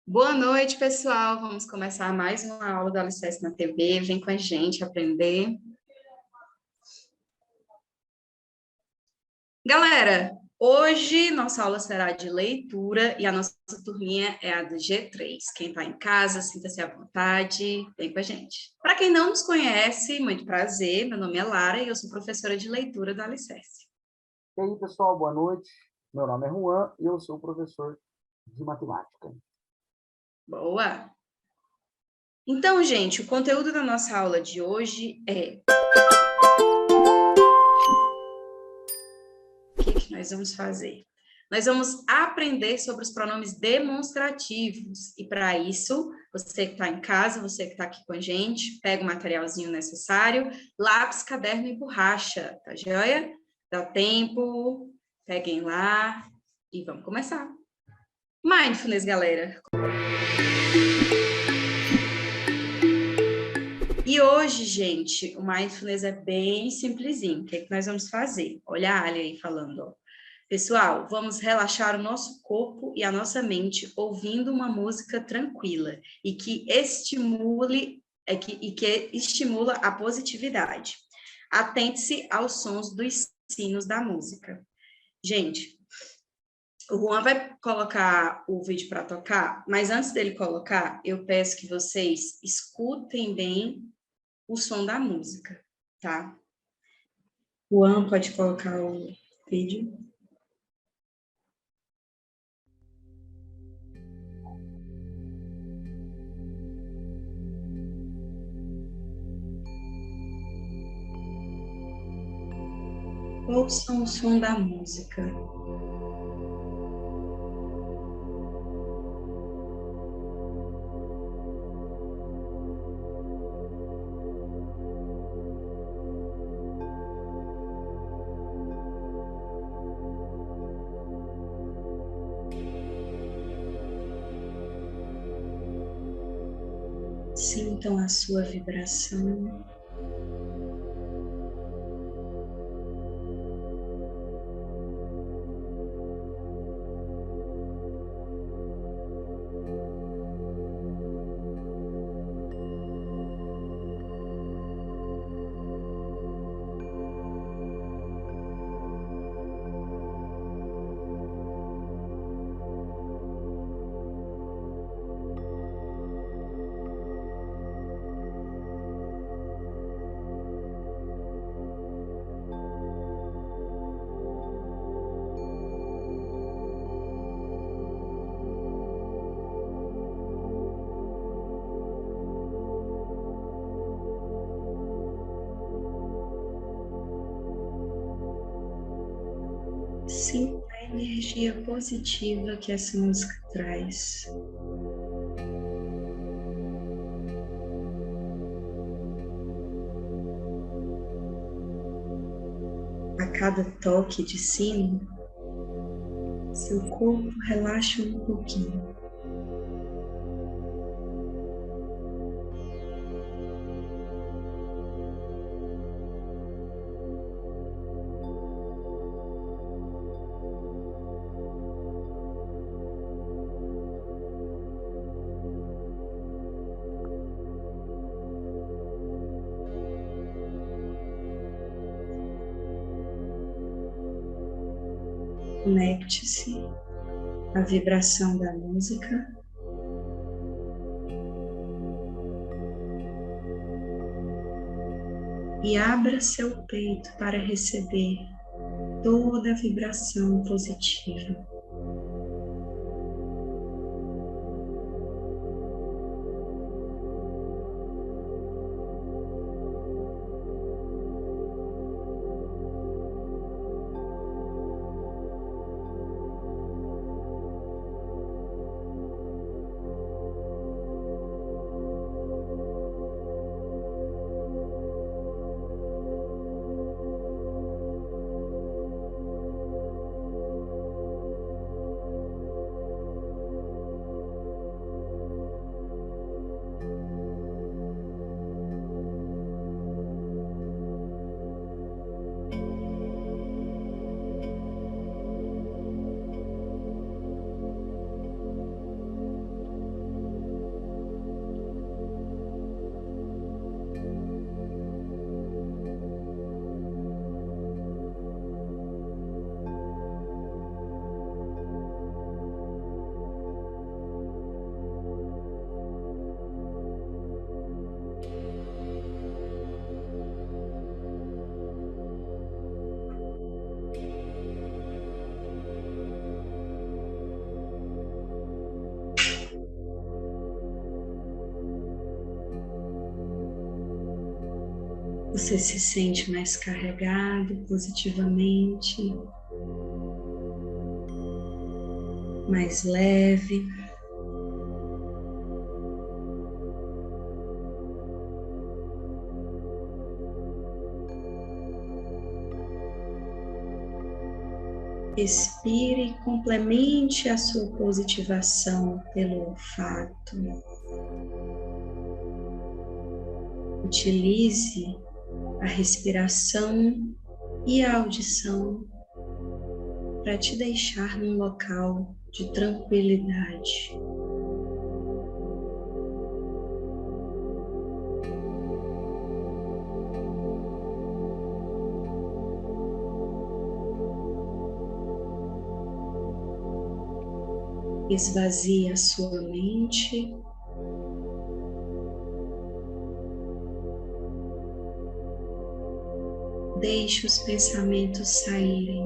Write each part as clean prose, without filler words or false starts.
Boa noite, pessoal. Vamos começar mais uma aula do Alicerce na TV. Vem com a gente aprender. Galera, hoje nossa aula será de leitura e a nossa turminha é a do G3. Quem está em casa, sinta-se à vontade, vem com a gente. Para quem não nos conhece, muito prazer, meu nome é Lara e eu sou professora de leitura do Alicerce. E aí, pessoal, boa noite. Meu nome é Juan e eu sou professor de matemática. Boa! Então, gente, o conteúdo da nossa aula de hoje é... O que nós vamos fazer? Nós vamos aprender sobre os pronomes demonstrativos. E para isso, você que está em casa, você que está aqui com a gente, pega o materialzinho necessário, lápis, caderno e borracha, tá joia? Dá tempo, peguem lá e vamos começar. Mindfulness, galera. E hoje, gente, o Mindfulness é bem simplesinho. O que é que nós vamos fazer? Olha a Ali aí falando, ó. Pessoal, vamos relaxar o nosso corpo e a nossa mente ouvindo uma música tranquila e que estimule estimula a positividade. Atente-se aos sons dos sinos da música. Gente, o Juan vai colocar o vídeo para tocar, mas antes dele colocar, eu peço que vocês escutem bem o som da música, tá? Juan, pode colocar o vídeo. Ouçam o som da música. Sintam a sua vibração. Sinta a energia positiva que essa música traz. A cada toque de sino, seu corpo relaxa um pouquinho. Conecte-se à vibração da música. E abra seu peito para receber toda a vibração positiva. Você se sente mais carregado positivamente, mais leve. Respire e complemente a sua positivação pelo olfato. Utilize a respiração e a audição para te deixar num local de tranquilidade. Esvazie a sua mente. Deixe os pensamentos saírem.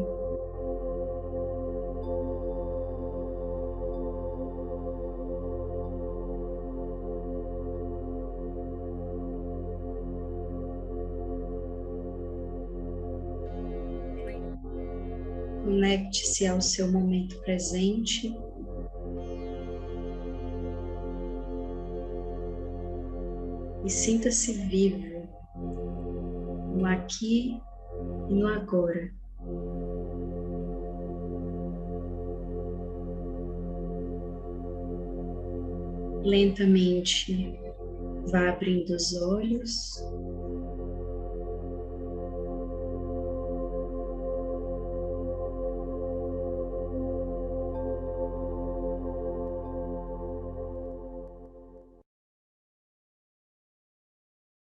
Conecte-se ao seu momento presente. E sinta-se vivo no aqui e no agora. Lentamente, vá abrindo os olhos.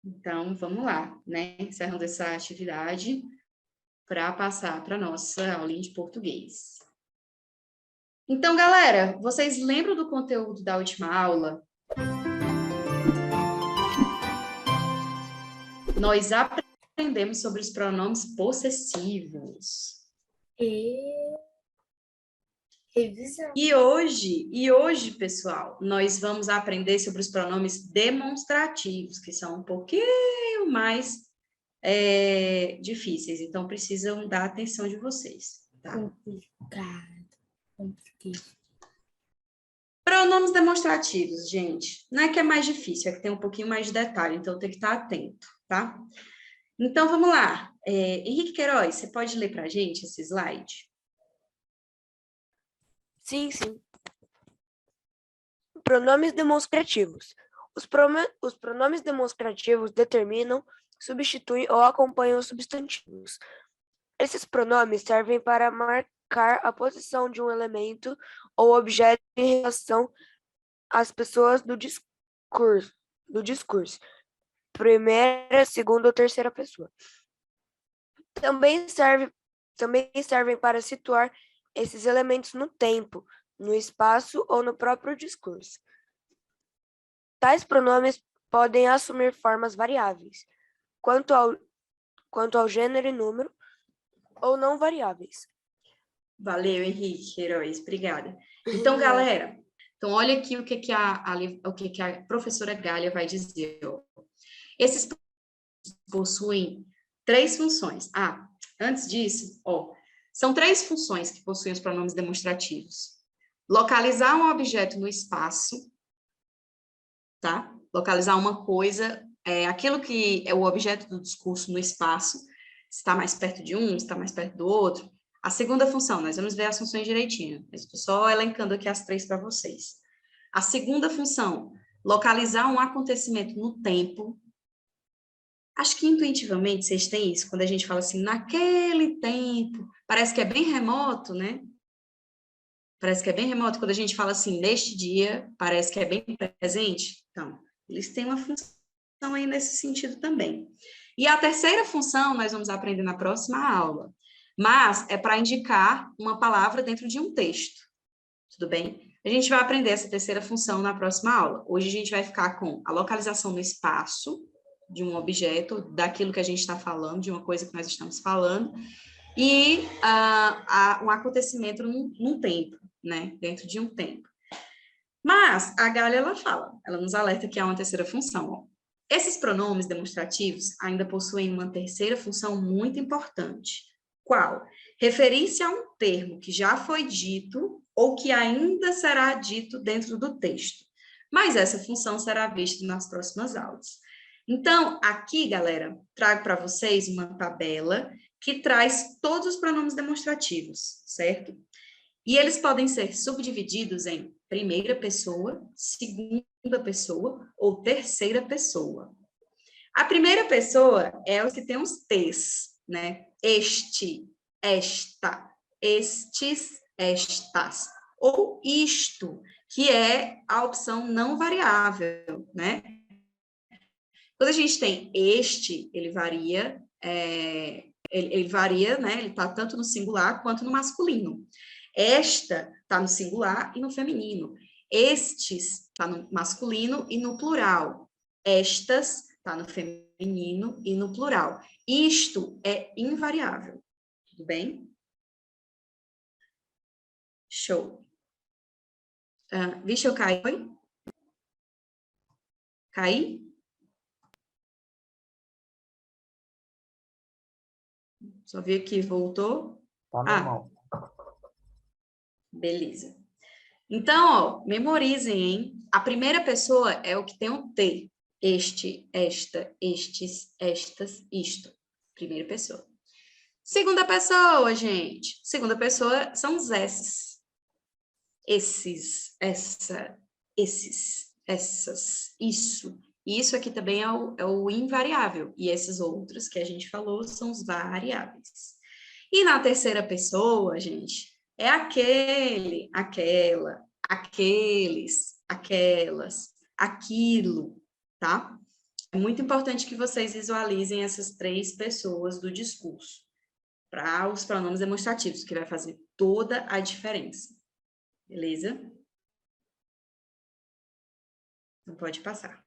Então, vamos lá, né? Encerrando essa atividade para passar para a nossa aulinha de português. Então, galera, vocês lembram do conteúdo da última aula? Nós aprendemos sobre os pronomes possessivos. Revisão. E hoje, pessoal, nós vamos aprender sobre os pronomes demonstrativos, que são um pouquinho mais difíceis, então precisam da atenção de vocês. Tá? Complicado. Pronomes demonstrativos, gente, não é que é mais difícil, é que tem um pouquinho mais de detalhe, então tem que estar atento, tá? Então, vamos lá. Henrique Queiroz, você pode ler para a gente esse slide? Sim. Pronomes demonstrativos. Os pronomes demonstrativos determinam, substituem ou acompanham os substantivos. Esses pronomes servem para marcar a posição de um elemento ou objeto em relação às pessoas do discurso. Primeira, segunda ou terceira pessoa. Também servem para situar esses elementos no tempo, no espaço ou no próprio discurso. Tais pronomes podem assumir formas variáveis, quanto ao gênero e número, ou não variáveis. Valeu, Henrique Queiroz, obrigada. Então, galera, olha aqui o que a professora Gália vai dizer. Ó. Esses possuem 3 funções. Antes disso, são 3 funções que possuem os pronomes demonstrativos. Localizar um objeto no espaço, tá? Localizar uma coisa, aquilo que é o objeto do discurso no espaço, se está mais perto de um, se está mais perto do outro. A segunda função, nós vamos ver as funções direitinho, estou só elencando aqui as 3 para vocês. A segunda função, localizar um acontecimento no tempo. Acho que intuitivamente vocês têm isso, quando a gente fala assim, naquele tempo, parece que é bem remoto, né? Parece que é bem remoto, quando a gente fala assim, neste dia, parece que é bem presente. Então, eles têm uma função aí nesse sentido também. E a terceira função nós vamos aprender na próxima aula, mas é para indicar uma palavra dentro de um texto, tudo bem? A gente vai aprender essa terceira função na próxima aula. Hoje a gente vai ficar com a localização no espaço, de um objeto, daquilo que a gente está falando, de uma coisa que nós estamos falando, e um acontecimento num tempo, né? Dentro de um tempo. Mas a Gália, ela nos alerta que há uma terceira função. Ó. Esses pronomes demonstrativos ainda possuem uma terceira função muito importante. Qual? Referir-se a um termo que já foi dito ou que ainda será dito dentro do texto. Mas essa função será vista nas próximas aulas. Então, aqui, galera, trago para vocês uma tabela que traz todos os pronomes demonstrativos, certo? E eles podem ser subdivididos em primeira pessoa, segunda pessoa ou terceira pessoa. A primeira pessoa é os que tem os T's, né? Este, esta, estes, estas. Ou isto, que é a opção não variável, né? Quando a gente tem este, ele varia, ele varia, né? Ele está tanto no singular quanto no masculino. Esta está no singular e no feminino. Estes está no masculino e no plural. Estas está no feminino e no plural. Isto é invariável. Tudo bem? Show. Vixe, eu caí. Oi? Caí? Só vi aqui, voltou. Tá normal. Beleza. Então, ó, memorizem, hein? A primeira pessoa é o que tem o T. Este, esta, estes, estas, isto. Primeira pessoa. Segunda pessoa, gente. Segunda pessoa são os S's. Esses, essa, esses, essas, isso. E isso aqui também é o invariável. E esses outros que a gente falou são os variáveis. E na terceira pessoa, gente, é aquele, aquela, aqueles, aquelas, aquilo, tá? É muito importante que vocês visualizem essas três pessoas do discurso para os pronomes demonstrativos, que vai fazer toda a diferença. Beleza? Não pode passar.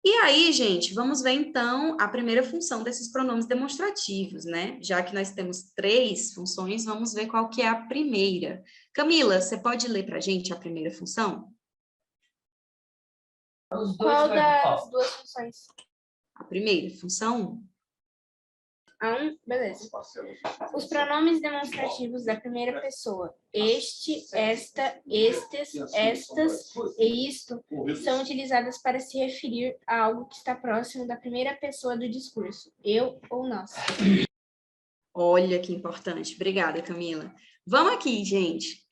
E aí, gente, vamos ver então a primeira função desses pronomes demonstrativos, né? Já que nós temos três funções, vamos ver qual que é a primeira. Camila, você pode ler para a gente a primeira função? Qual das duas funções? A primeira, função 1. Beleza. Os pronomes demonstrativos da primeira pessoa, este, esta, estes, estas e isto, são utilizados para se referir a algo que está próximo da primeira pessoa do discurso, eu ou nós. Olha que importante. Obrigada, Camila. Vamos aqui, gente.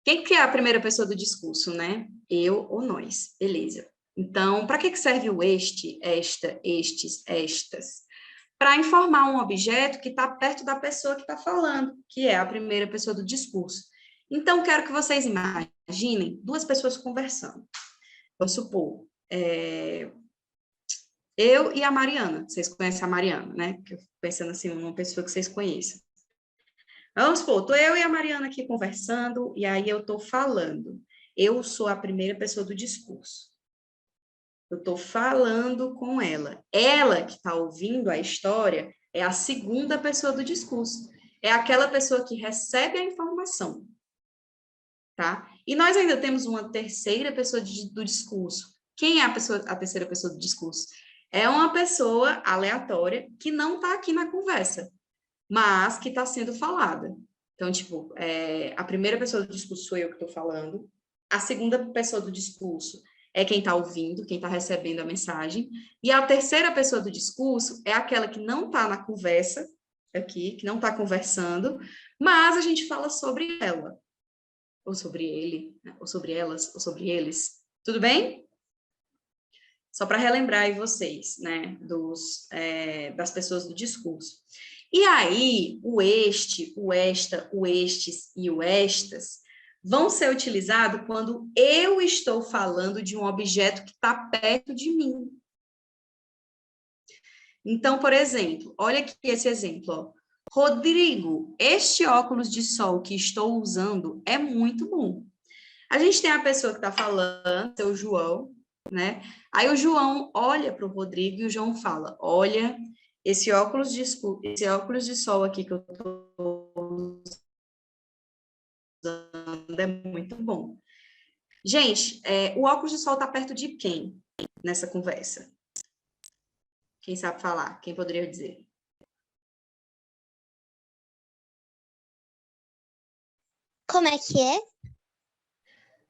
Quem que é a primeira pessoa do discurso, né? Eu ou nós. Beleza. Então, para que serve o este, esta, estes, estas? Para informar um objeto que está perto da pessoa que está falando, que é a primeira pessoa do discurso. Então, quero que vocês imaginem duas pessoas conversando. Vamos supor, eu e a Mariana. Vocês conhecem a Mariana, né? Que eu fico pensando assim, uma pessoa que vocês conheçam. Vamos supor, estou eu e a Mariana aqui conversando, e aí eu estou falando. Eu sou a primeira pessoa do discurso. Eu estou falando com ela. Ela que está ouvindo a história é a segunda pessoa do discurso. É aquela pessoa que recebe a informação. Tá? E nós ainda temos uma terceira pessoa do discurso. Quem é a terceira pessoa do discurso? É uma pessoa aleatória que não está aqui na conversa, mas que está sendo falada. Então, tipo, a primeira pessoa do discurso sou eu que estou falando. A segunda pessoa do discurso é quem está ouvindo, quem está recebendo a mensagem. E a terceira pessoa do discurso é aquela que não está na conversa aqui, que não está conversando, mas a gente fala sobre ela, ou sobre ele, né? Ou sobre elas, ou sobre eles. Tudo bem? Só para relembrar aí vocês, né, das pessoas do discurso. E aí, o este, o esta, o estes e o estas vão ser utilizados quando eu estou falando de um objeto que está perto de mim. Então, por exemplo, olha aqui esse exemplo, ó. Rodrigo, este óculos de sol que estou usando é muito bom. A gente tem a pessoa que está falando, seu João, né? Aí o João olha para o Rodrigo e o João fala, olha, esse óculos de sol aqui que eu estou usando é muito bom. Gente, o óculos de sol está perto de quem nessa conversa? Quem sabe falar? Quem poderia dizer? Como é que é?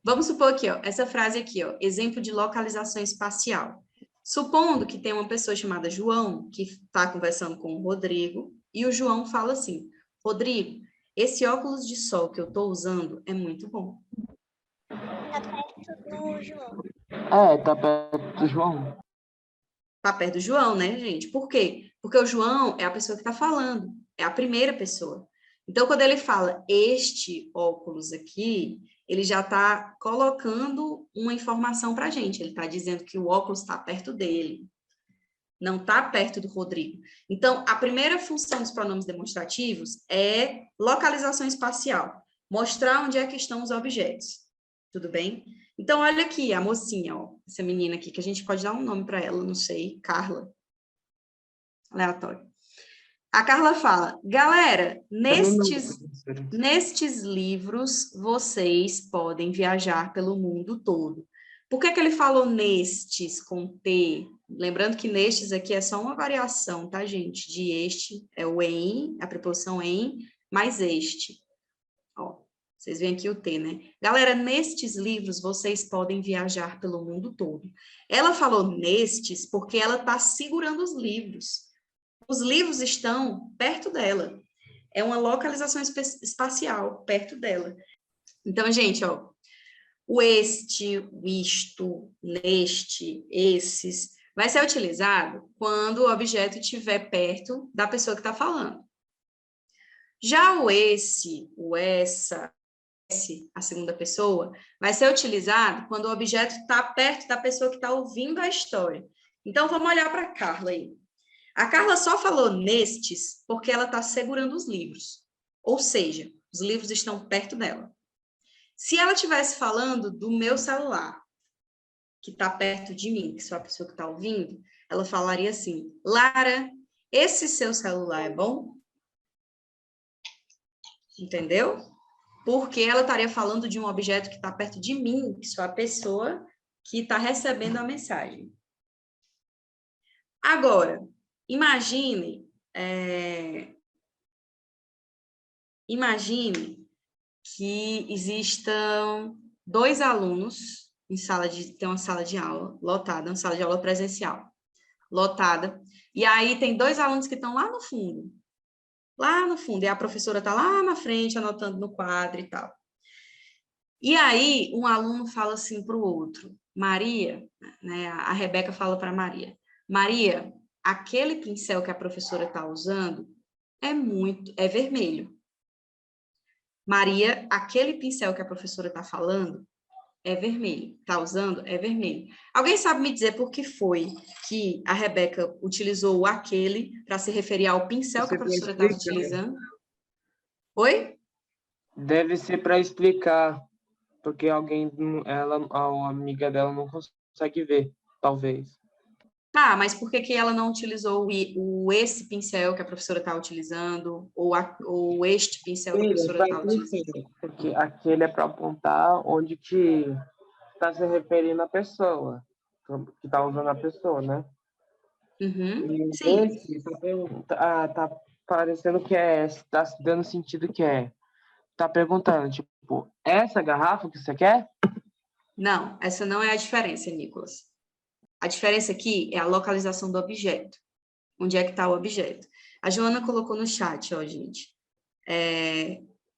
Vamos supor aqui, ó, essa frase aqui, ó, exemplo de localização espacial. Supondo que tem uma pessoa chamada João, que está conversando com o Rodrigo, e o João fala assim, Rodrigo, esse óculos de sol que eu estou usando é muito bom. Tá perto do João. Tá perto do João. Tá perto do João, né, gente? Por quê? Porque o João é a pessoa que está falando, é a primeira pessoa. Então, quando ele fala este óculos aqui, ele já está colocando uma informação para a gente. Ele está dizendo que o óculos está perto dele, não está perto do Rodrigo. Então, a primeira função dos pronomes demonstrativos é localização espacial, mostrar onde é que estão os objetos. Tudo bem? Então, olha aqui, a mocinha, ó, essa menina aqui, que a gente pode dar um nome para ela, não sei, Carla. Aleatório. A Carla fala, galera, nestes livros, vocês podem viajar pelo mundo todo. Por que ele falou nestes com T? Lembrando que nestes aqui é só uma variação, tá, gente? De este, é o em, a preposição em, mais este. Ó, vocês veem aqui o T, né? Galera, nestes livros, vocês podem viajar pelo mundo todo. Ela falou nestes porque ela está segurando os livros. Os livros estão perto dela. É uma localização espacial perto dela. Então, gente, ó, o este, o isto, neste, esses, vai ser utilizado quando o objeto estiver perto da pessoa que está falando. Já o esse, o essa, esse, a segunda pessoa, vai ser utilizado quando o objeto está perto da pessoa que está ouvindo a história. Então, vamos olhar para a Carla aí. A Carla só falou nestes porque ela está segurando os livros. Ou seja, os livros estão perto dela. Se ela estivesse falando do meu celular, que está perto de mim, que sou a pessoa que está ouvindo, ela falaria assim, Lara, esse seu celular é bom? Entendeu? Porque ela estaria falando de um objeto que está perto de mim, que sou a pessoa que está recebendo a mensagem. Agora, imagine que existam 2 alunos tem uma sala de aula lotada, uma sala de aula presencial, lotada, e aí tem 2 alunos que estão lá no fundo, e a professora está lá na frente, anotando no quadro e tal. E aí, um aluno fala assim para o outro, Maria, né, a Rebeca fala para Maria, Maria, aquele pincel que a professora está usando é vermelho. Maria, aquele pincel que a professora está falando é vermelho, está usando é vermelho. Alguém sabe me dizer por que foi que a Rebeca utilizou o aquele para se referir ao pincel que a professora estava utilizando? Oi? Deve ser para explicar, porque a amiga dela não consegue ver, talvez. Tá, mas por que ela não utilizou esse pincel que a professora está utilizando, ou este pincel que a professora está utilizando? Porque aquele é para apontar onde que está se referindo a pessoa, que está usando a pessoa, né? Uhum, E sim. esse tá parecendo que tá dando sentido que tá perguntando, tipo, essa garrafa que você quer? Não, essa não é a diferença, Nicolas. A diferença aqui é a localização do objeto. Onde é que está o objeto? A Joana colocou no chat, ó, gente.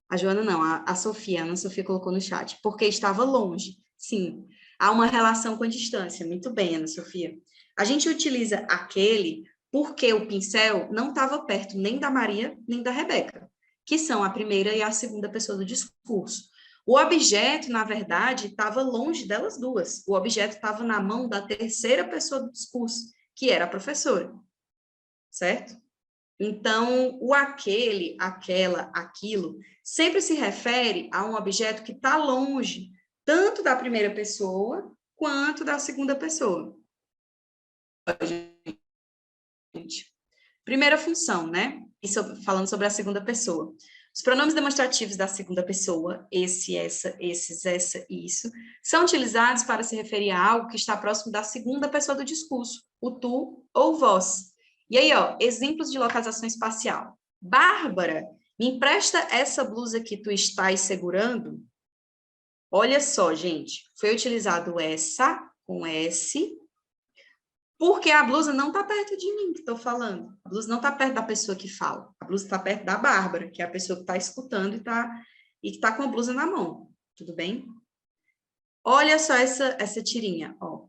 A Joana não, a Sofia, a Ana Sofia colocou no chat. Porque estava longe. Sim, há uma relação com a distância. Muito bem, Ana Sofia. A gente utiliza aquele porque o pincel não estava perto nem da Maria, nem da Rebeca, que são a primeira e a segunda pessoa do discurso. O objeto, na verdade, estava longe delas duas. O objeto estava na mão da terceira pessoa do discurso, que era a professora. Certo? Então, o aquele, aquela, aquilo, sempre se refere a um objeto que está longe, tanto da primeira pessoa, quanto da segunda pessoa. Gente. Primeira função, né? Isso falando sobre a segunda pessoa. Os pronomes demonstrativos da segunda pessoa, esse, essa, esses, essa e isso, são utilizados para se referir a algo que está próximo da segunda pessoa do discurso, o tu ou o vós. E aí, ó, exemplos de localização espacial. Bárbara, me empresta essa blusa que tu estás segurando? Olha só, gente, foi utilizado essa com S, porque a blusa não está perto de mim que estou falando. A blusa não está perto da pessoa que fala. A blusa está perto da Bárbara, que é a pessoa que está escutando e que está com a blusa na mão. Tudo bem? Olha só essa tirinha, ó.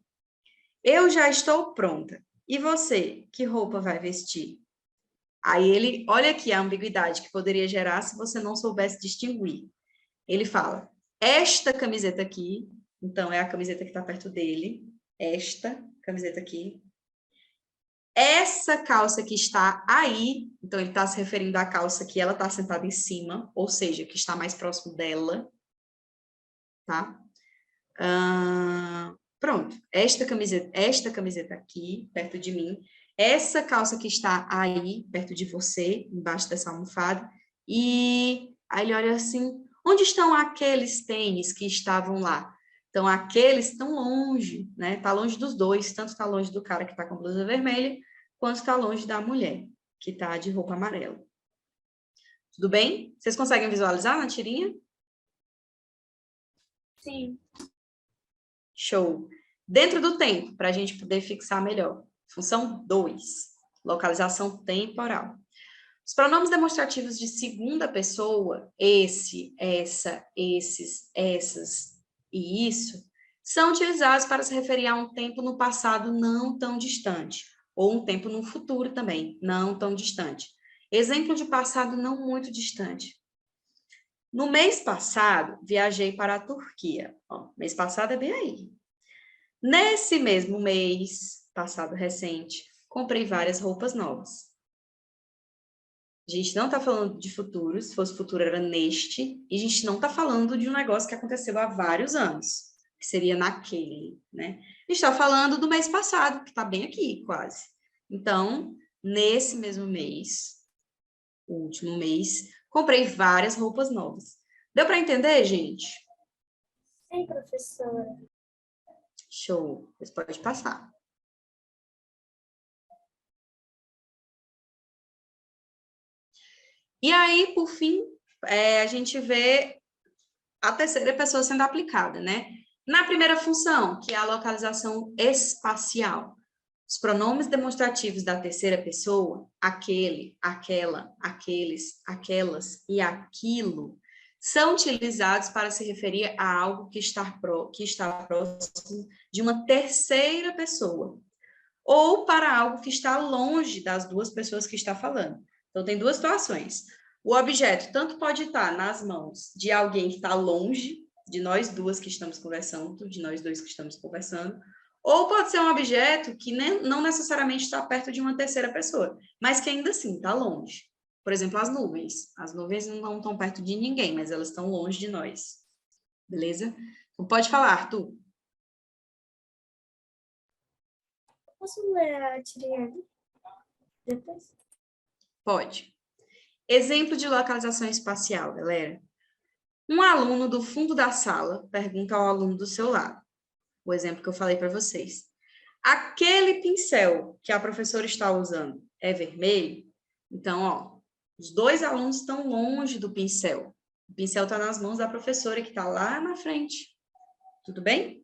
Eu já estou pronta. E você, que roupa vai vestir? Aí ele, olha aqui a ambiguidade que poderia gerar se você não soubesse distinguir. Ele fala, esta camiseta aqui, então é a camiseta que está perto dele, esta camiseta aqui. Essa calça que está aí, então ele está se referindo à calça que ela está sentada em cima, ou seja, que está mais próximo dela, tá? Pronto, esta camiseta aqui, perto de mim, essa calça que está aí, perto de você, embaixo dessa almofada, e aí ele olha assim, onde estão aqueles tênis que estavam lá? Então, aqueles estão longe, né? Está longe dos dois, tanto está longe do cara que está com a blusa vermelha, quanto está longe da mulher, que está de roupa amarela. Tudo bem? Vocês conseguem visualizar na tirinha? Sim. Show. Dentro do tempo, para a gente poder fixar melhor. Função 2, localização temporal. Os pronomes demonstrativos de segunda pessoa, esse, essa, esses, essas e isso, são utilizados para se referir a um tempo no passado não tão distante, ou um tempo no futuro também, não tão distante. Exemplo de passado não muito distante. No mês passado, viajei para a Turquia. Ó, mês passado é bem aí. Nesse mesmo mês, passado recente, comprei várias roupas novas. A gente não está falando de futuro, se fosse futuro era neste, e a gente não está falando de um negócio que aconteceu há vários anos, que seria naquele, né? A gente está falando do mês passado, que está bem aqui, quase. Então, nesse mesmo mês, o último mês, comprei várias roupas novas. Deu para entender, gente? Sim, professora. Show. Você pode passar. E aí, por fim, a gente vê a terceira pessoa sendo aplicada, né? Na primeira função, que é a localização espacial. Os pronomes demonstrativos da terceira pessoa, aquele, aquela, aqueles, aquelas e aquilo, são utilizados para se referir a algo que está próximo de uma terceira pessoa, ou para algo que está longe das duas pessoas que está falando. Então, tem duas situações. O objeto tanto pode estar nas mãos de alguém que está longe, de nós duas que estamos conversando, de nós dois que estamos conversando, ou pode ser um objeto que não necessariamente está perto de uma terceira pessoa, mas que ainda assim está longe. Por exemplo, as nuvens. As nuvens não estão perto de ninguém, mas elas estão longe de nós. Beleza? Então, pode falar, Arthur. Posso ler a tirinha depois? Pode. Exemplo de localização espacial, galera. Um aluno do fundo da sala pergunta ao aluno do seu lado. O exemplo que eu falei para vocês. Aquele pincel que a professora está usando é vermelho? Então, ó, os dois alunos estão longe do pincel. O pincel está nas mãos da professora que está lá na frente. Tudo bem?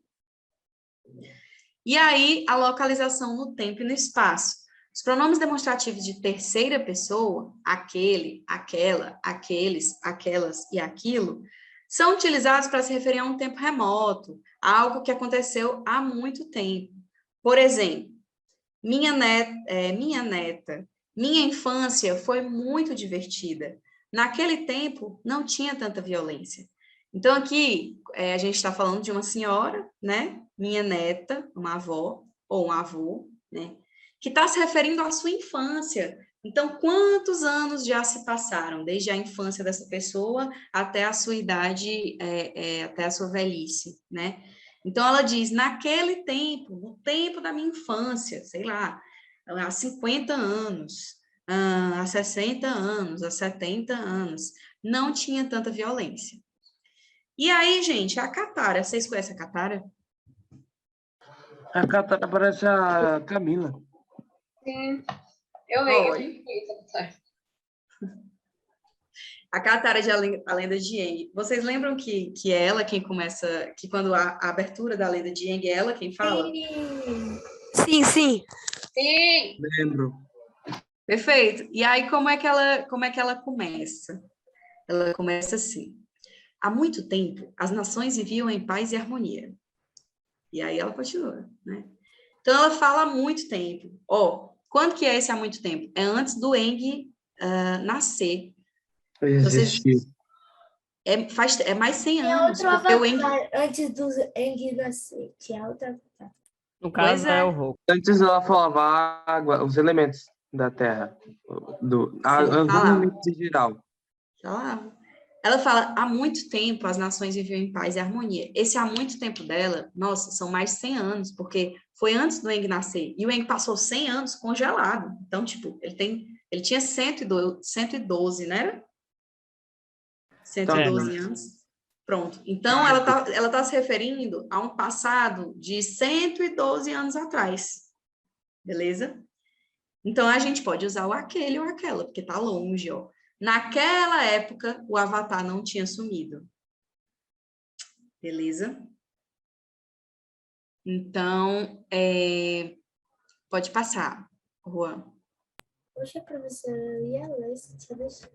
E aí, a localização no tempo e no espaço. Os pronomes demonstrativos de terceira pessoa, aquele, aquela, aqueles, aquelas e aquilo, são utilizados para se referir a um tempo remoto, a algo que aconteceu há muito tempo. Por exemplo, minha neta, minha infância foi muito divertida. Naquele tempo, não tinha tanta violência. Então, aqui, a gente está falando de uma senhora, né? Minha neta, uma avó ou um avô, né? Que está se referindo à sua infância. Então, quantos anos já se passaram, desde a infância dessa pessoa até a sua idade, até a sua velhice, né? Então, ela diz, naquele tempo, no tempo da minha infância, sei lá, há 50 anos, há 60 anos, há 70 anos, não tinha tanta violência. E aí, gente, a Katara, vocês conhecem a Katara? A Catarina parece a Camila. Sim, eu Olha. leio. A Katara de A Lenda de Aang. Vocês lembram que é ela quem começa, que quando a abertura da Lenda de Aang é ela quem fala? Sim, sim. Sim. Lembro. Perfeito. E aí, como é que ela começa? Ela começa assim. Há muito tempo, as nações viviam em paz e harmonia. E aí ela continua, né? Então, ela fala há muito tempo. Quando que é esse há muito tempo? É antes do Aang nascer. Existir. É mais 100 Tinha anos, outro porque o Aang... avatar antes do Aang nascer. Tinha outro avatar. No Pois caso, é é. o Roku. Antes ela falava água, os elementos da Terra. Os falava. elementos em geral. Ela fala, há muito tempo as nações viviam em paz e harmonia. Esse há muito tempo dela, nossa, são mais de 100 anos, porque foi antes do Aang nascer. E o Aang passou 100 anos congelado. Então, tipo, ele tinha 112, né? 112 anos. Pronto. Então, ela tá se referindo a um passado de 112 anos atrás. Beleza? Então, a gente pode usar o aquele ou aquela, porque tá longe, ó. Naquela época, o Avatar não tinha sumido. Beleza? Então, pode passar, Juan. Poxa, professora, eu ia ler se tinha deixado.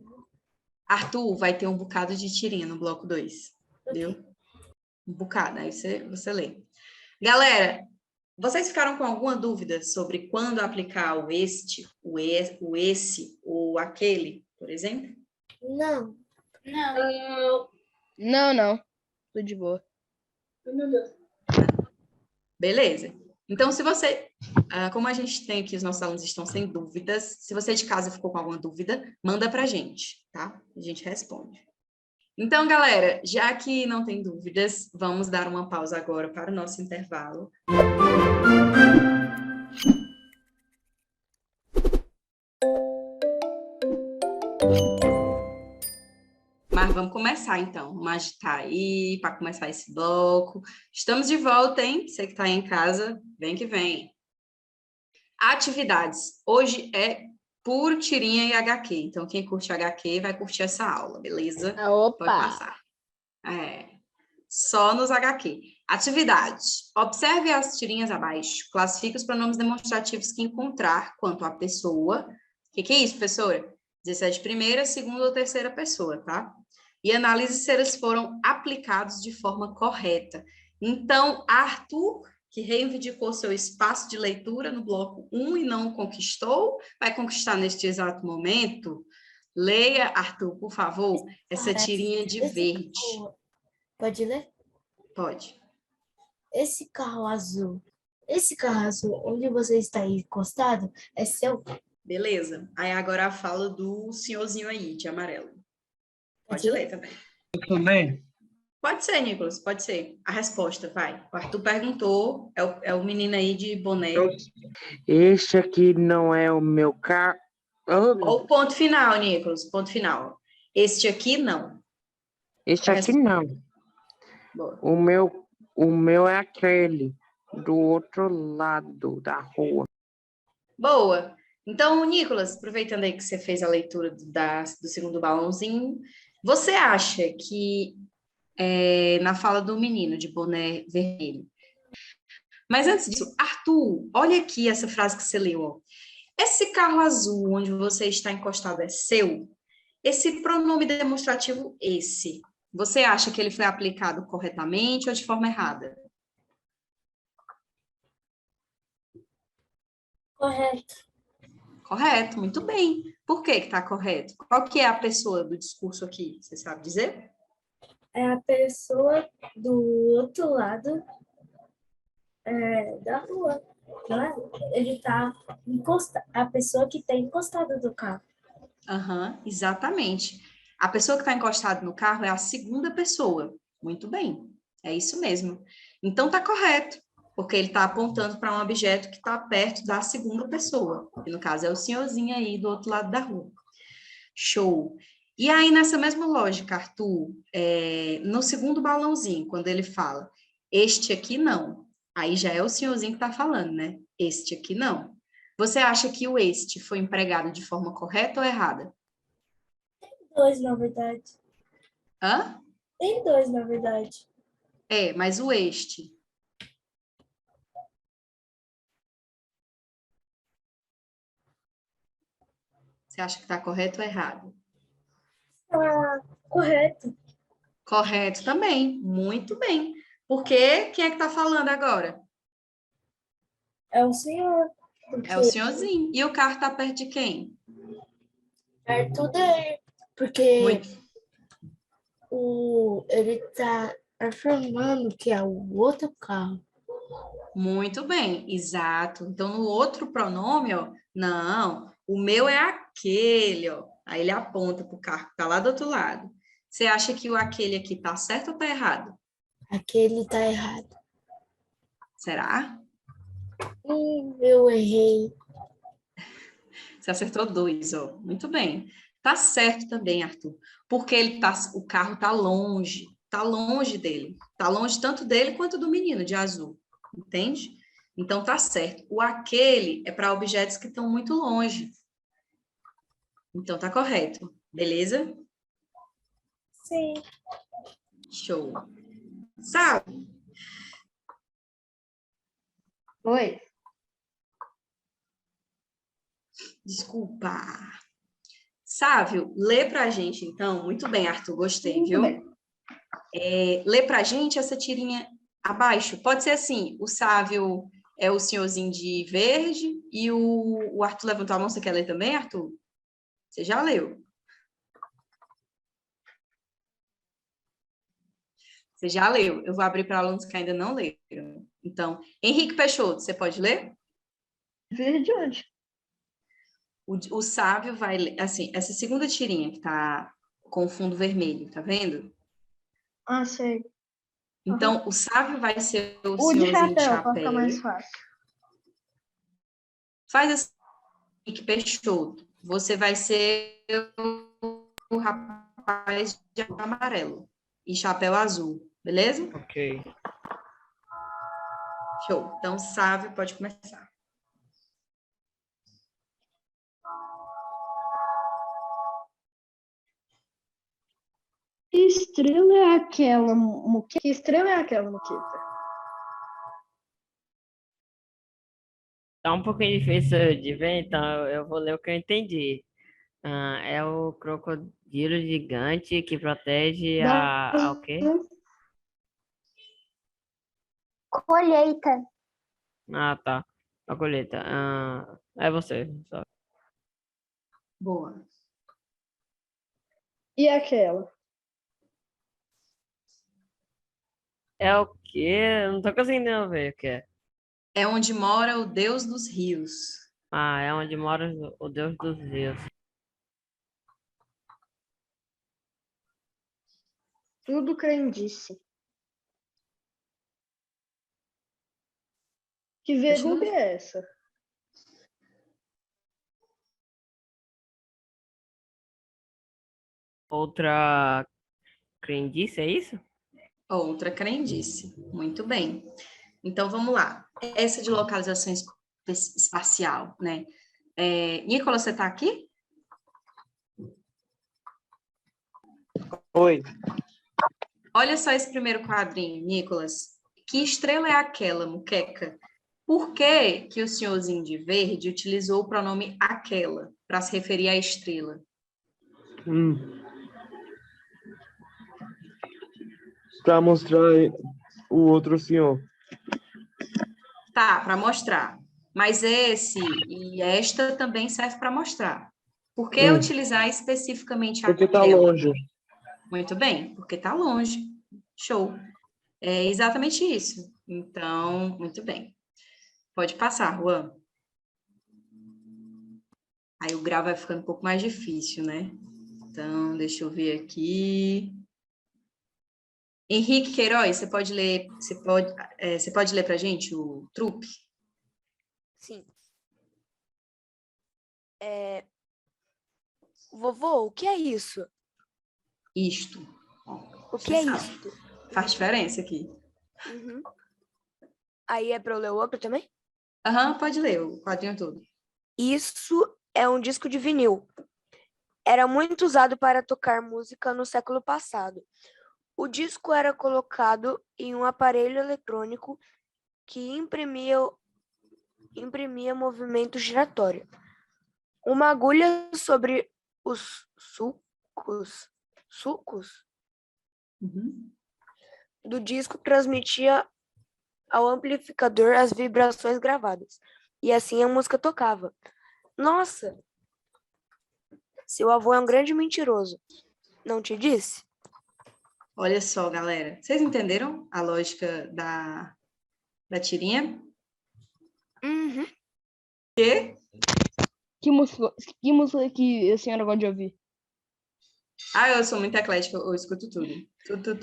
Arthur, vai ter um bocado de tirinha no bloco 2. Viu? Um bocado, aí você lê. Galera, vocês ficaram com alguma dúvida sobre quando aplicar o este, o esse, ou aquele, por exemplo? Não. Não. Tudo de boa. Beleza. Então, se você, como a gente tem aqui, os nossos alunos estão sem dúvidas, se você de casa ficou com alguma dúvida, manda pra gente, tá? A gente responde. Então, galera, já que não tem dúvidas, vamos dar uma pausa agora para o nosso intervalo. Mas vamos começar, então. Vamos agitar aí para começar esse bloco. Estamos de volta, hein? Você que está aí em casa, vem que vem. Atividades. Hoje é puro tirinha e HQ. Então, quem curte HQ vai curtir essa aula, beleza? Opa! Pode passar. Só nos HQ. Atividades. Observe as tirinhas abaixo. Classifique os pronomes demonstrativos que encontrar quanto à pessoa. O que é isso, professora? 17 primeira, segunda ou terceira pessoa, tá? E analise se eles foram aplicados de forma correta. Então, Arthur, que reivindicou seu espaço de leitura no bloco 1 e não conquistou, vai conquistar neste exato momento. Leia, Arthur, por favor, essa tirinha de verde. Pode ler? Pode. Esse carro azul onde você está encostado, é seu? Beleza. Aí agora a fala do senhorzinho aí, de amarelo. Pode ler também. Eu também? Pode ser, Nicolas, pode ser. A resposta, vai. O Arthur perguntou, é o menino aí de boné. Este aqui não é o meu carro. O ponto final, Nicolas, ponto final. Este aqui, não. Este aqui não. Boa. O meu é aquele do outro lado da rua. Boa. Então, Nicolas, aproveitando aí que você fez a leitura do segundo balãozinho, você acha que na fala do menino de boné vermelho. Mas antes disso, Arthur, olha aqui essa frase que você leu. Ó. Esse carro azul onde você está encostado é seu? Esse pronome demonstrativo, esse, você acha que ele foi aplicado corretamente ou de forma errada? Correto. Correto, muito bem. Por que está correto? Qual que é a pessoa do discurso aqui? Você sabe dizer? É a pessoa do outro lado da rua. Não é? Ele está encostado. A pessoa que está encostada do carro. Exatamente. A pessoa que está encostada no carro é a segunda pessoa. Muito bem. É isso mesmo. Então, está correto. porque ele está apontando para um objeto que está perto da segunda pessoa, que no caso é o senhorzinho aí do outro lado da rua. Show! E aí, nessa mesma lógica, Arthur, no segundo balãozinho, quando ele fala, este aqui não, aí já é o senhorzinho que está falando, né? Este aqui não. Você acha que o este foi empregado de forma correta ou errada? Dois, na verdade. Hã? Tem dois, na verdade. Mas o este. Você acha que está correto ou errado? Ah, correto. Correto também, muito bem. Porque quem é que está falando agora? É o senhor. É o senhorzinho. E o carro está perto de quem? Perto dele. Porque Muito, ele tá afirmando que é o outro carro. muito bem, exato. Então, no outro pronome, ó, não, o meu é aquele, ó. Aí ele aponta para o carro que está lá do outro lado. Você acha que o aquele aqui está certo ou está errado? Aquele tá errado. Será? Eu errei. Você acertou 2, ó. Muito bem. Tá certo também, Arthur. Porque o carro tá longe dele. Tá longe tanto dele quanto do menino de azul. Entende? Então tá certo. O aquele é para objetos que estão muito longe. Então tá correto. Beleza? Sim. Show. Sabe? Oi. Desculpa. Sávio, lê pra gente, então. Muito bem, Arthur, gostei, Muito viu? bem. Lê pra gente essa tirinha abaixo. Pode ser assim, o Sávio é o senhorzinho de verde e o Arthur levantou a mão. Você quer ler também, Arthur? Você já leu. Você já leu. Eu vou abrir para alunos que ainda não leram. Então, Henrique Peixoto, você pode ler? Verde onde? O Sávio vai ler, assim, essa segunda tirinha que tá com o fundo vermelho, tá vendo? Ah, sei. Então, o Sávio vai ser o O de senhorzinho de chapéu, para ficar chapéu. mais fácil. Faz assim, Henrique Peixoto. Você vai ser o rapaz de amarelo e chapéu azul, beleza? Ok. Show. Então, Sávio, pode começar. Que estrela é aquela, Muqueta? Que estrela é aquela, Muqueta? Tá um pouquinho difícil de ver, então eu vou ler o que eu entendi. É o crocodilo gigante que protege a o quê? Colheita. Ah, tá. A colheita. É você. Só. Boa. E aquela? É o quê? Eu não tô conseguindo ver o que é. É onde mora o Deus dos rios. Ah, é onde mora o Deus dos rios. Tudo crendice. Que verruga Continua. é essa? Outra crendice, é isso? Outra crendice. Muito bem. Então, vamos lá. Essa de localização espacial, né? Nicolas, você está aqui? Oi. Olha só esse primeiro quadrinho, Nicolas. Que estrela é aquela, muqueca? Por que que o senhorzinho de verde utilizou o pronome aquela para se referir à estrela? Para mostrar o outro senhor. Tá, para mostrar. Mas esse e esta também serve para mostrar. Por que utilizar especificamente Porque tá aquela? longe. Muito bem, porque está longe. Show. É exatamente isso. Então, muito bem. Pode passar, Juan. Aí o grau vai ficando um pouco mais difícil, né? Então, deixa eu ver aqui. Henrique Queiroz, você pode ler para a gente o trupe? Sim. Vovô, o que é isso? Isto. O que é Você sabe. isto? Faz diferença aqui. Uhum. Aí é para eu ler o outro também? Aham, pode ler o quadrinho todo. Isso é um disco de vinil. Era muito usado para tocar música no século passado. O disco era colocado em um aparelho eletrônico que imprimia movimento giratório. Uma agulha sobre os sulcos Uhum. do disco transmitia ao amplificador as vibrações gravadas. E assim a música tocava. Nossa! Seu avô é um grande mentiroso. Não te disse? Olha só, galera. Vocês entenderam a lógica da tirinha? Uhum. Quê? Que música que a senhora gosta de ouvir? Ah, eu sou muito eclética, eu escuto tudo. Tudo.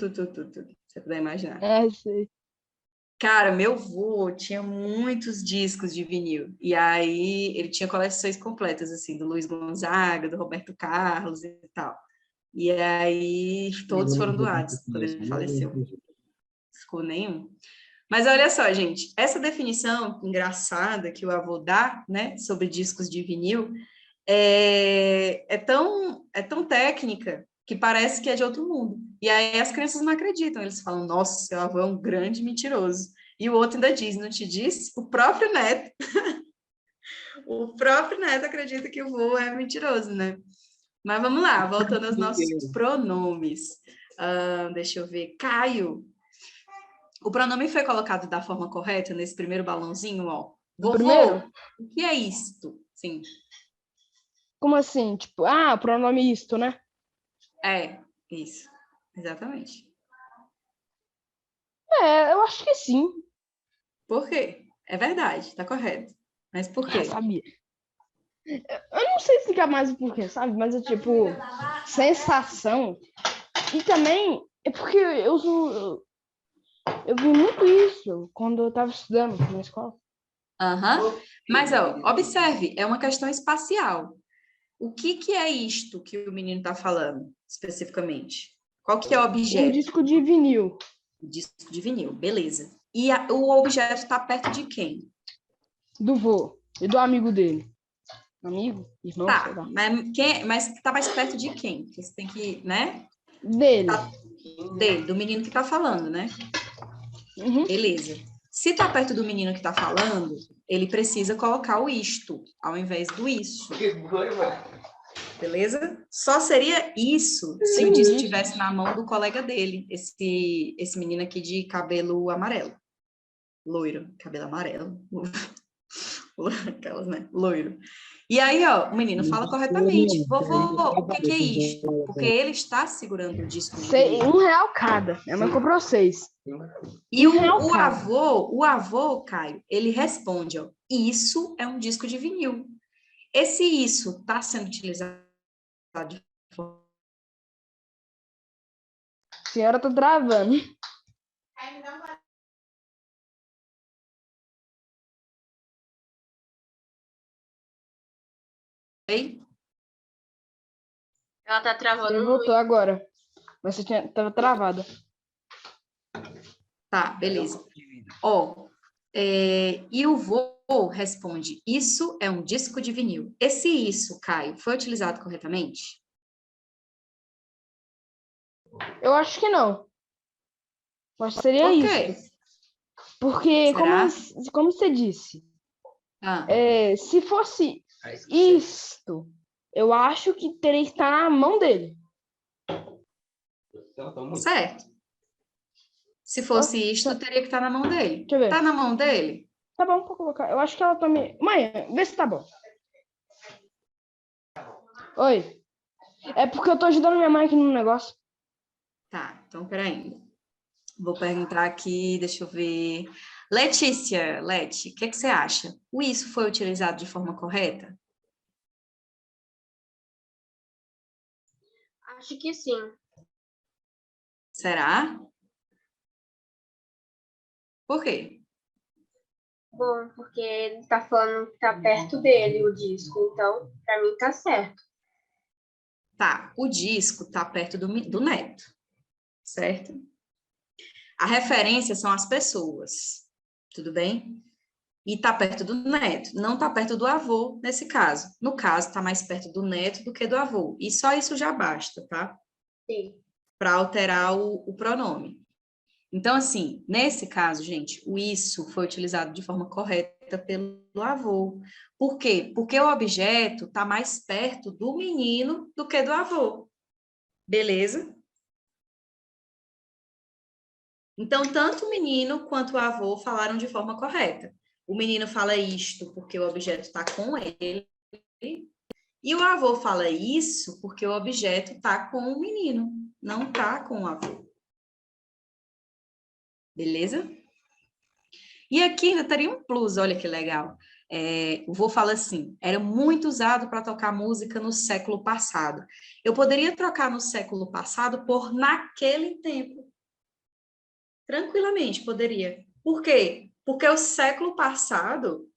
Você puder imaginar. Ah, sei. Cara, meu avô tinha muitos discos de vinil. E aí ele tinha coleções completas, assim, do Luiz Gonzaga, do Roberto Carlos e tal. E aí todos foram doados quando ele faleceu. Não ficou nenhum. Mas olha só, gente, essa definição engraçada que o avô dá, né, sobre discos de vinil, é tão técnica que parece que é de outro mundo. E aí as crianças não acreditam, eles falam, nossa, seu avô é um grande mentiroso. E o outro ainda diz, não te disse? O próprio neto. O próprio neto acredita que o vô é mentiroso, né? Mas vamos lá, voltando aos nossos pronomes. Deixa eu ver. Caio. O pronome foi colocado da forma correta nesse primeiro balãozinho, ó. Vovô, primeiro? o que é isto? Sim. Como assim? Tipo, pronome isto, né? É, isso. Exatamente. Eu acho que sim. Por quê? É verdade, tá correto. Mas por quê? Sabia. Eu não sei explicar mais o porquê, sabe? Mas é tipo, sensação. E também é porque eu vi muito isso quando eu tava estudando na escola. Aham. Mas, ó, observe, é uma questão espacial. O que é isto que o menino está falando, especificamente? Qual que é o Um objeto? disco de vinil. Disco de vinil, beleza. E o objeto está perto de quem? Do vô e do amigo dele. Amigo? Irmão, sei Tá, lá. mas tá mais perto de quem? Porque você tem que, né? Dele. Dele, do menino que tá falando, né? Uhum. Beleza. Se tá perto do menino que tá falando, ele precisa colocar o isto, ao invés do isso. Beleza? Só seria isso se o disco estivesse na mão do colega dele, esse menino aqui de cabelo amarelo. Loiro, cabelo amarelo. Aquelas, né? Loiro. E aí, ó, o menino fala corretamente. Vovô, o que é isto? Porque ele está segurando o disco de vinil. R$1 cada. Minha mãe comprou 6. E R$1 o cada. avô, Caio, ele responde, ó, isso é um disco de vinil. Esse isso está sendo utilizado de forma... A senhora tá travando. Ela tá travando Você muito. voltou agora. Mas você tava travada. Tá, beleza. Ó, e o vô responde, isso é um disco de vinil. Esse isso, Caio, foi utilizado corretamente? Eu acho que não. Eu acho que seria Por isso. quê? Porque, Será? como você disse, Ah, se fosse isto, eu acho que teria que estar na mão dele. certo. Se fosse isto, teria que estar na mão dele. Deixa eu ver. Tá na mão dele? Tá bom, vou colocar. Eu acho que ela também. Mãe, vê se tá bom. Oi. É porque eu tô ajudando minha mãe aqui no negócio. Tá, então peraí. Vou perguntar aqui, deixa eu ver. Letícia, Leti, o que você acha? O isso foi utilizado de forma correta? Acho que sim. Será? Por quê? Bom, porque ele tá falando que tá perto dele o disco, então pra mim tá certo. Tá, o disco tá perto do neto, certo? A referência são as pessoas, tudo bem? E tá perto do neto, não tá perto do avô nesse caso. No caso, tá mais perto do neto do que do avô. E só isso já basta, tá? Sim. Para alterar o pronome. Então, assim, nesse caso, gente, o isso foi utilizado de forma correta pelo avô. Por quê? Porque o objeto está mais perto do menino do que do avô. Beleza? Então, tanto o menino quanto o avô falaram de forma correta. O menino fala isto porque o objeto está com ele, e o avô fala isso porque o objeto está com o menino, não está com o avô. Beleza? E aqui ainda teria um plus, olha que legal. O vô fala assim, era muito usado para tocar música no século passado. Eu poderia trocar no século passado por naquele tempo. Tranquilamente, poderia. Por quê? Porque o século passado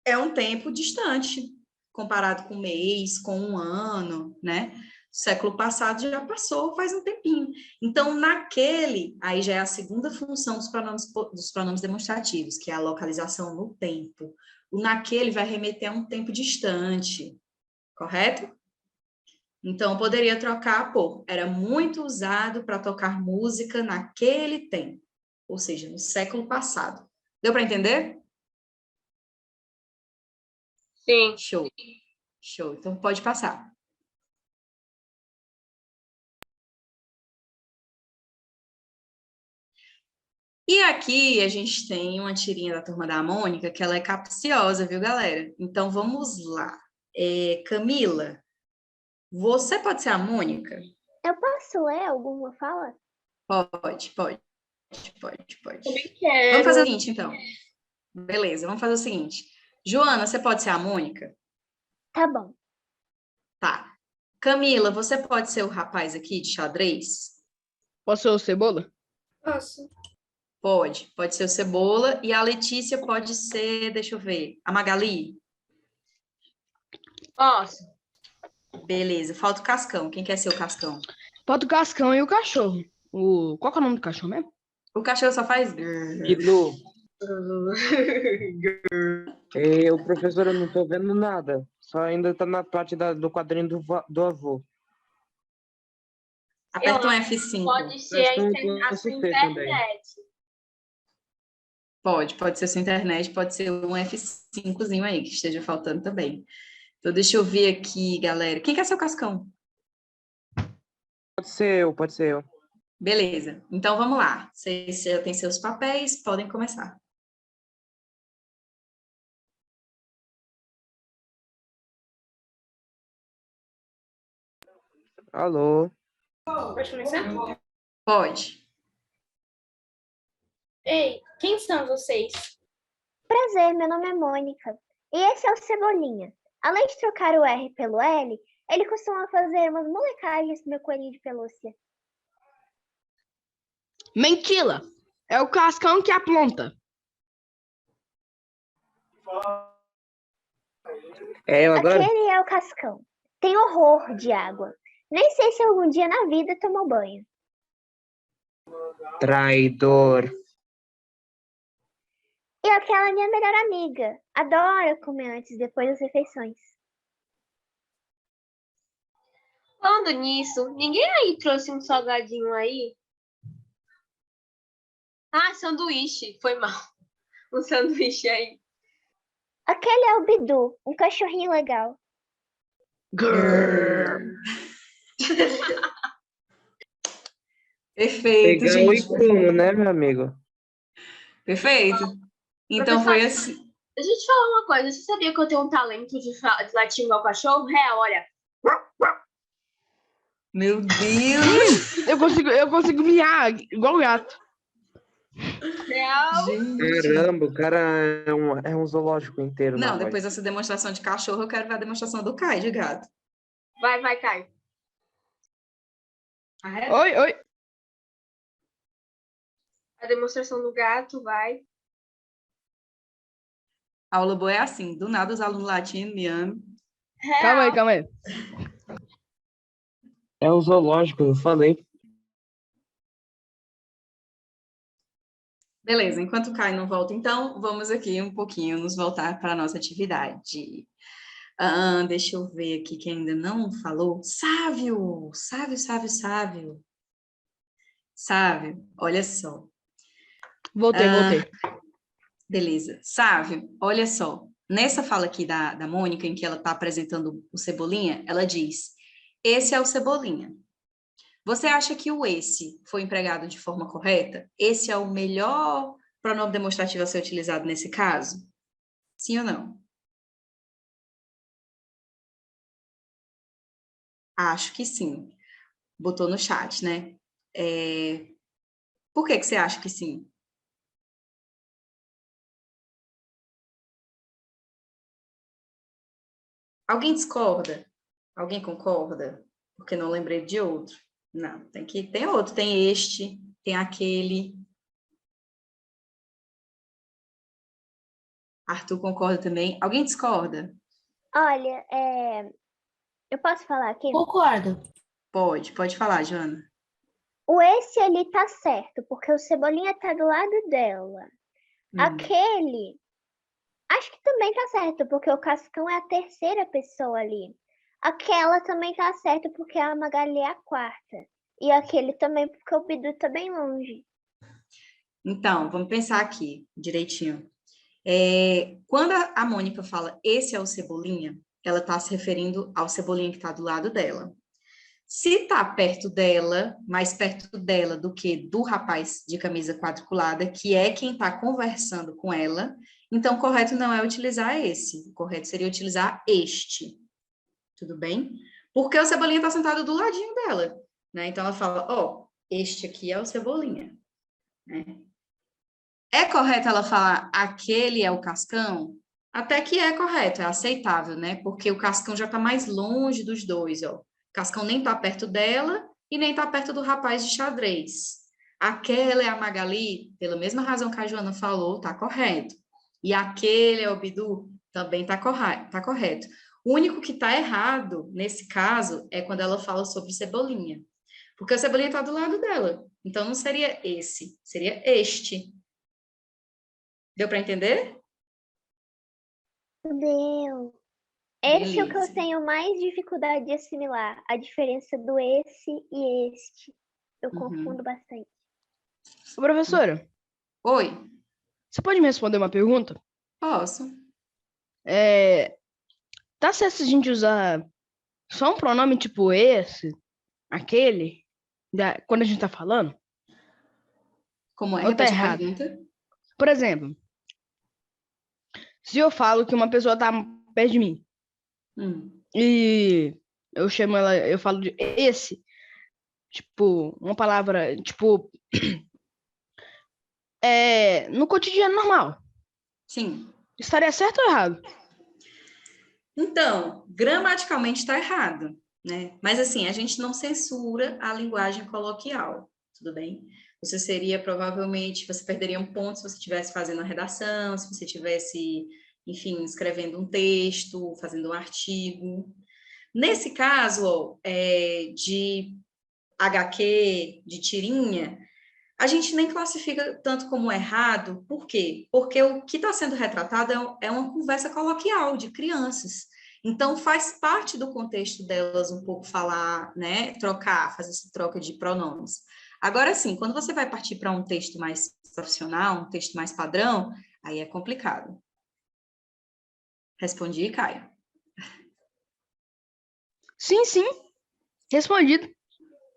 é um tempo distante, comparado com um mês, com um ano, né? O século passado já passou faz um tempinho. Então, naquele, aí já é a segunda função dos pronomes demonstrativos, que é a localização no tempo. O naquele vai remeter a um tempo distante, correto? Então, eu poderia trocar por era muito usado para tocar música naquele tempo, ou seja, no século passado. Deu para entender? Sim. Show. Show. Então, pode passar. E aqui a gente tem uma tirinha da Turma da Mônica, que ela é capciosa, viu, galera? Então, vamos lá. Camila, você pode ser a Mônica? Eu posso ler alguma fala? Pode. Também quero. Vamos fazer o seguinte, então. Beleza, vamos fazer o seguinte. Joana, você pode ser a Mônica? Tá bom. Tá. Camila, você pode ser o rapaz aqui de xadrez? Posso ser o Cebola? Posso. Pode ser o Cebola. E a Letícia pode ser, deixa eu ver, a Magali? Posso. Beleza, falta o Cascão. Quem quer ser o Cascão? Pode o Cascão e o cachorro. Qual que é o nome do cachorro mesmo? O cachorro só faz... Bilu. Professor, eu não tô vendo nada. Só ainda tá na parte do quadrinho do avô. Aperta um F5. Pode ser a Posso sua ser também. internet. Pode ser sua internet, pode ser um F5zinho aí, que esteja faltando também. Então, deixa eu ver aqui, galera. Quem quer ser o Cascão? Pode ser eu. Beleza. Então, vamos lá. Vocês já têm seus papéis, podem começar. Alô? Pode começar? Pode. Ei, quem são vocês? Prazer, meu nome é Mônica. E esse é o Cebolinha. Além de trocar o R pelo L, ele costuma fazer umas molecagens com meu coelhinho de pelúcia. Mentira! É o Cascão que apronta. Eu agora? Aquele é o Cascão. Tem horror de água. Nem sei se algum dia na vida tomou banho. Traidor. E aquela é minha melhor amiga. Adora comer antes e depois das refeições. Falando nisso, ninguém aí trouxe um salgadinho aí? Ah, sanduíche. Foi mal. Um sanduíche aí. Aquele é o Bidu, um cachorrinho legal. Perfeito, Legal e gente. como, né, meu amigo? Perfeito. Então, foi assim. Deixa eu te falar uma coisa. Você sabia que eu tenho um talento de latir igual cachorro? Olha. Meu Deus! Eu consigo miar igual gato. Real. Gente. Caramba, o cara é um zoológico inteiro. Não, na voz. depois dessa demonstração de cachorro, eu quero ver a demonstração do Caio de gato. Vai, Caio. Ah, é? Oi. A demonstração do gato vai. A aula boa é assim, do nada os alunos latindo, miando. Calma aí, calma aí. É um zoológico, eu falei. Beleza, enquanto o Caio não volta, então, vamos aqui um pouquinho nos voltar para a nossa atividade. Deixa eu ver aqui quem ainda não falou. Sávio, Sávio, Sávio, Sávio. Sávio, olha só. Voltei. Beleza. Sávio, olha só. Nessa fala aqui da Mônica, em que ela está apresentando o Cebolinha, ela diz, esse é o Cebolinha. Você acha que o esse foi empregado de forma correta? Esse é o melhor pronome demonstrativo a ser utilizado nesse caso? Sim ou não? Acho que sim. Botou no chat, né? Por que você acha que sim? Alguém discorda? Alguém concorda? Porque não lembrei de outro. Não, tem outro. Tem este, tem aquele. Arthur concorda também. Alguém discorda? Olha, eu posso falar aqui? Concordo. Pode falar, Joana. O esse ali tá certo, porque o Cebolinha tá do lado dela. Aquele, acho que também tá certo, porque o Cascão é a terceira pessoa ali. Aquela também tá certo, porque a Magali é a quarta. E aquele também, porque o Bidu tá bem longe. Então, vamos pensar aqui direitinho. Quando a Mônica fala esse é o Cebolinha, ela está se referindo ao Cebolinha que está do lado dela. Se está perto dela, mais perto dela do que do rapaz de camisa quadriculada, que é quem está conversando com ela, então o correto não é utilizar esse, o correto seria utilizar este. Tudo bem? Porque o Cebolinha está sentado do ladinho dela, né? Então ela fala, este aqui é o Cebolinha, né? É correto ela falar aquele é o Cascão? Até que é correto, é aceitável, né? Porque o Cascão já está mais longe dos dois, ó. O Cascão nem está perto dela e nem está perto do rapaz de xadrez. Aquela é a Magali, pela mesma razão que a Joana falou, tá correto. E aquele é o Bidu, também tá correto. O único que está errado, nesse caso, é quando ela fala sobre Cebolinha. Porque o Cebolinha está do lado dela. Então, não seria esse, seria este. Deu para entender? Deu. Esse é o que Beleza. eu tenho mais dificuldade de assimilar. A diferença do esse e este. Eu confundo bastante. Ô, professora, Oi, você pode me responder uma pergunta? posso. Tá certo se a gente usar só um pronome tipo esse, aquele, quando a gente tá falando? Como é? Ou tá Repete a errado? pergunta. Por exemplo, se eu falo que uma pessoa tá perto de mim e eu chamo ela, eu falo de esse, tipo, uma palavra, tipo, no cotidiano normal, Sim. estaria certo ou errado? Então, gramaticalmente está errado, né? Mas assim, a gente não censura a linguagem coloquial, tudo bem? Você perderia um ponto se você estivesse fazendo a redação, se você estivesse, enfim, escrevendo um texto, fazendo um artigo. Nesse caso, de HQ, de tirinha, a gente nem classifica tanto como errado, por quê? Porque o que está sendo retratado é uma conversa coloquial de crianças. Então, faz parte do contexto delas um pouco falar, né, fazer essa troca de pronomes. Agora, sim, quando você vai partir para um texto mais profissional, um texto mais padrão, aí é complicado. Respondi, Caio? Sim, respondido.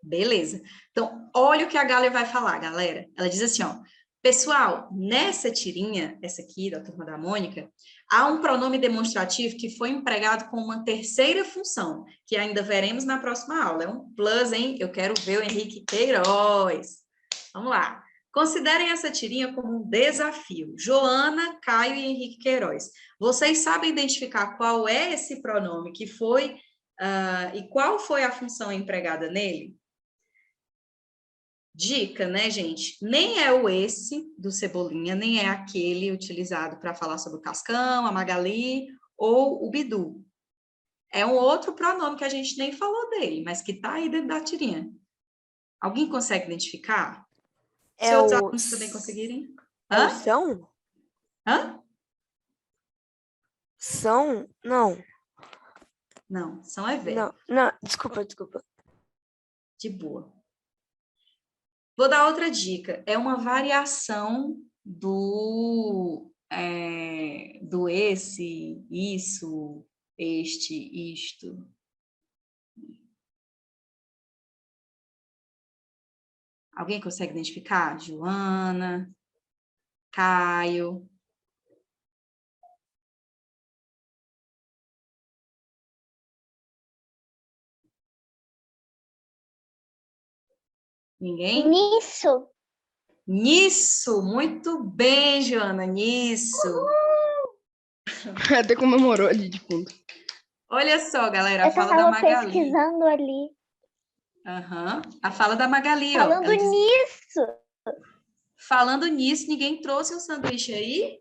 Beleza. Então, olha o que a Gália vai falar, galera. Ela diz assim, ó, pessoal, nessa tirinha, essa aqui da Turma da Mônica, há um pronome demonstrativo que foi empregado com uma terceira função, que ainda veremos na próxima aula. É um plus, hein? Eu quero ver o Henrique Queiroz. Vamos lá. Considerem essa tirinha como um desafio. Joana, Caio e Henrique Queiroz. Vocês sabem identificar qual é esse pronome que foi e qual foi a função empregada nele? Dica, né, gente? Nem é o esse do Cebolinha, nem é aquele utilizado para falar sobre o Cascão, a Magali ou o Bidu. É um outro pronome que a gente nem falou dele, mas que está aí dentro da tirinha. Alguém consegue identificar? Se É outros o alunos também conseguirem. É o Hã? são? Hã? São? Não. Não, são é verbo. Não, desculpa. De boa. Vou dar outra dica. É uma variação do esse, isso, este, isto. Alguém consegue identificar? Joana, Caio. Ninguém? Nisso. Nisso, muito bem, Joana, nisso. Até comemorou ali de fundo. Olha só, galera, a Eu fala da tava Magali. pesquisando ali. Aham. A fala da Magali, ó. Falando Ela diz, nisso. falando nisso, ninguém trouxe um sanduíche aí?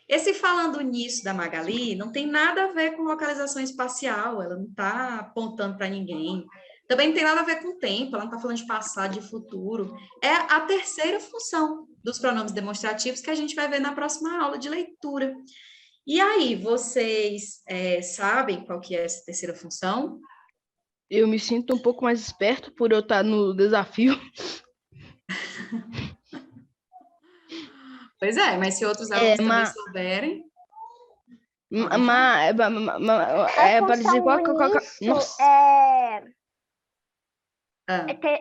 Esse falando nisso da Magali não tem nada a ver com localização espacial, ela não está apontando para ninguém. Também não tem nada a ver com tempo, ela não está falando de passado, de futuro. É a terceira função dos pronomes demonstrativos que a gente vai ver na próxima aula de leitura. E aí, vocês sabem qual que é essa terceira função? Eu me sinto um pouco mais esperto por eu estar no desafio. Pois é, mas se outros alunos também souberem... Mas A para dizer função qual... do nisso Nossa.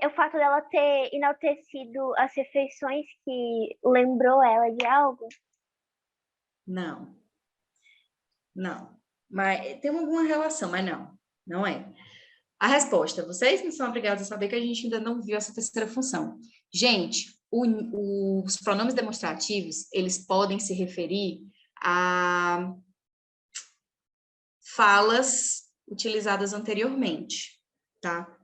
o fato dela ter enaltecido as refeições que lembrou ela de algo. Não. Mas tem alguma relação, mas não é. A resposta, vocês não são obrigados a saber que a gente ainda não viu essa terceira função. Gente, os pronomes demonstrativos, eles podem se referir a falas utilizadas anteriormente, tá?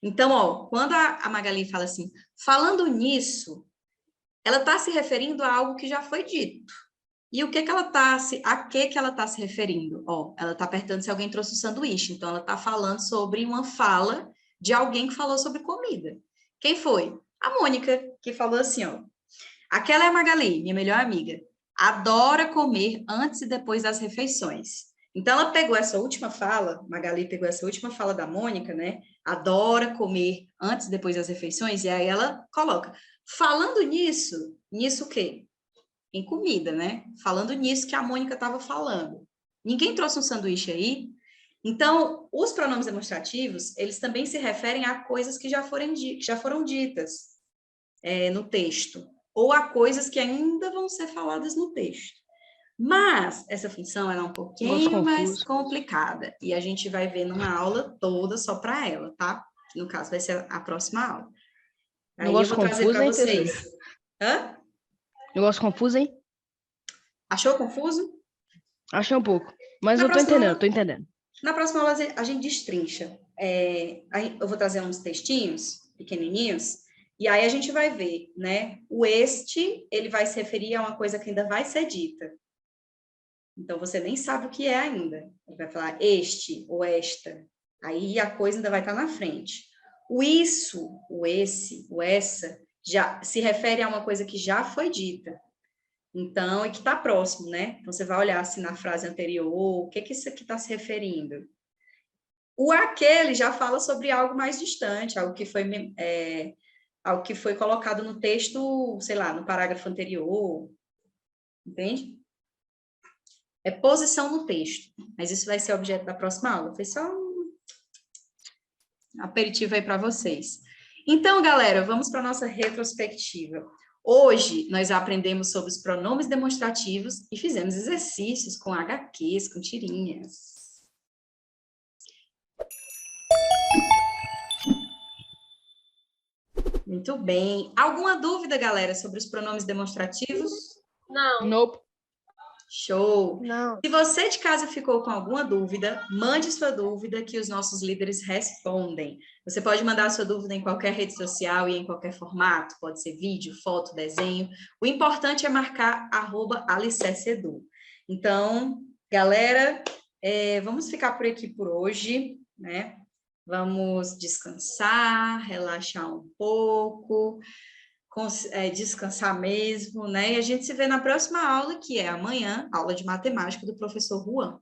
Então, ó, quando a Magali fala assim, falando nisso, ela está se referindo a algo que já foi dito. E a que ela está se referindo? Ó, ela está perguntando se alguém trouxe um sanduíche. Então, ela está falando sobre uma fala de alguém que falou sobre comida. Quem foi? A Mônica, que falou assim, ó. Aquela é a Magali, minha melhor amiga. Adora comer antes e depois das refeições. Então, ela pegou essa última fala, Magali pegou essa última fala da Mônica, né? Adora comer antes e depois das refeições. E aí ela coloca, falando nisso o quê? Em comida, né? Falando nisso que a Mônica estava falando. Ninguém trouxe um sanduíche aí? Então, os pronomes demonstrativos, eles também se referem a coisas que já foram ditas no texto, ou a coisas que ainda vão ser faladas no texto. Mas essa função ela é um pouquinho mais complicada, e a gente vai ver numa aula toda só para ela, tá? No caso, vai ser a próxima aula. Aí eu vou trazer para vocês. Hã? Negócio confuso, hein? Achou confuso? Achei um pouco. Mas eu tô entendendo. Na próxima aula a gente destrincha. Eu vou trazer uns textinhos pequenininhos, e aí a gente vai ver, né? O este, ele vai se referir a uma coisa que ainda vai ser dita. Então, você nem sabe o que é ainda. Ele vai falar este ou esta. Aí a coisa ainda vai estar na frente. O isso, o esse, o essa, já se refere a uma coisa que já foi dita. Então, e que está próximo, né? Então, você vai olhar assim na frase anterior, o que isso aqui está se referindo? O aquele já fala sobre algo mais distante, algo que foi colocado no texto, sei lá, no parágrafo anterior, entende? É posição no texto, mas isso vai ser objeto da próxima aula. Foi só um aperitivo aí para vocês. Então, galera, vamos para a nossa retrospectiva. Hoje, nós aprendemos sobre os pronomes demonstrativos e fizemos exercícios com HQs, com tirinhas. Muito bem. Alguma dúvida, galera, sobre os pronomes demonstrativos? Não. Nope. Show! Não. Se você de casa ficou com alguma dúvida, mande sua dúvida que os nossos líderes respondem. Você pode mandar sua dúvida em qualquer rede social e em qualquer formato, pode ser vídeo, foto, desenho. O importante é marcar @alicerceedu. Então, galera, vamos ficar por aqui por hoje, né? Vamos descansar, relaxar um pouco, descansar mesmo, né? E a gente se vê na próxima aula, que é amanhã, aula de matemática do professor Juan.